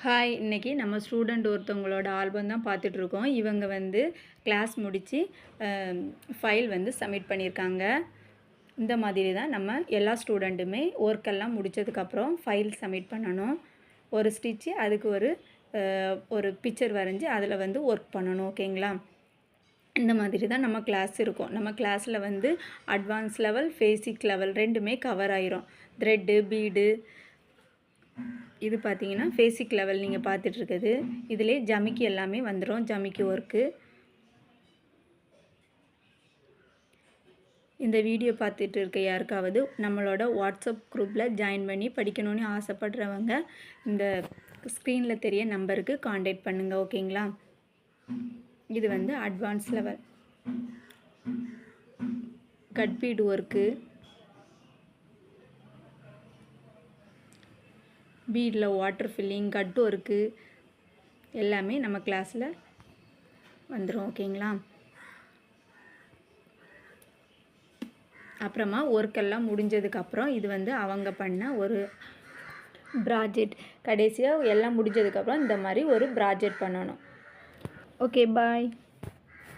Hi, இன்றைக்கி நம்ம student ஒருத்தவங்களோட ஆல்பம் தான் பார்த்துட்ருக்கோம். இவங்க வந்து கிளாஸ் முடித்து ஃபைல் வந்து சப்மிட் பண்ணியிருக்காங்க. இந்த மாதிரி தான் நம்ம எல்லா ஸ்டூடெண்ட்டுமே ஒர்க்கெல்லாம் முடித்ததுக்கப்புறம் ஃபைல் சப்மிட் பண்ணணும். ஒரு ஸ்டிச்சு அதுக்கு ஒரு பிக்சர் வரைஞ்சி அதில் வந்து ஒர்க் பண்ணணும். ஓகேங்களா? இந்த மாதிரி தான் நம்ம கிளாஸ் இருக்கும். நம்ம கிளாஸில் வந்து அட்வான்ஸ் லெவல், பேசிக் லெவல் ரெண்டுமே கவர் ஆயிரும். த்ரெட்டு, பீடு, இது பார்த்தீங்கன்னா பேசிக் லெவல் நீங்கள் பார்த்துட்ருக்குது. இதிலே ஜமிக்கி எல்லாமே வந்துடும். ஜமிக்கி ஒர்க்கு. இந்த வீடியோ பார்த்துட்டு இருக்க யாருக்காவது நம்மளோட வாட்ஸ்அப் குரூப்பில் ஜாயின் பண்ணி படிக்கணும்னு ஆசைப்படுறவங்க இந்த ஸ்க்ரீனில் தெரிய நம்பருக்கு காண்டாக்ட் பண்ணுங்கள். ஓகேங்களா? இது வந்து advance level. Cut bead work, பீடில் வாட்டர் ஃபில்லிங், கட் ஒர்க்கு எல்லாமே நம்ம கிளாஸில் வந்துடும். ஓகேங்களா? அப்புறமா ஒர்க்கெல்லாம் முடிஞ்சதுக்கப்புறம் இது வந்து அவங்க பண்ண ஒரு ப்ராஜெக்ட். கடைசியாக எல்லாம் முடிஞ்சதுக்கப்புறம் இந்த மாதிரி ஒரு ப்ராஜெக்ட் பண்ணணும். ஓகே, பாய்.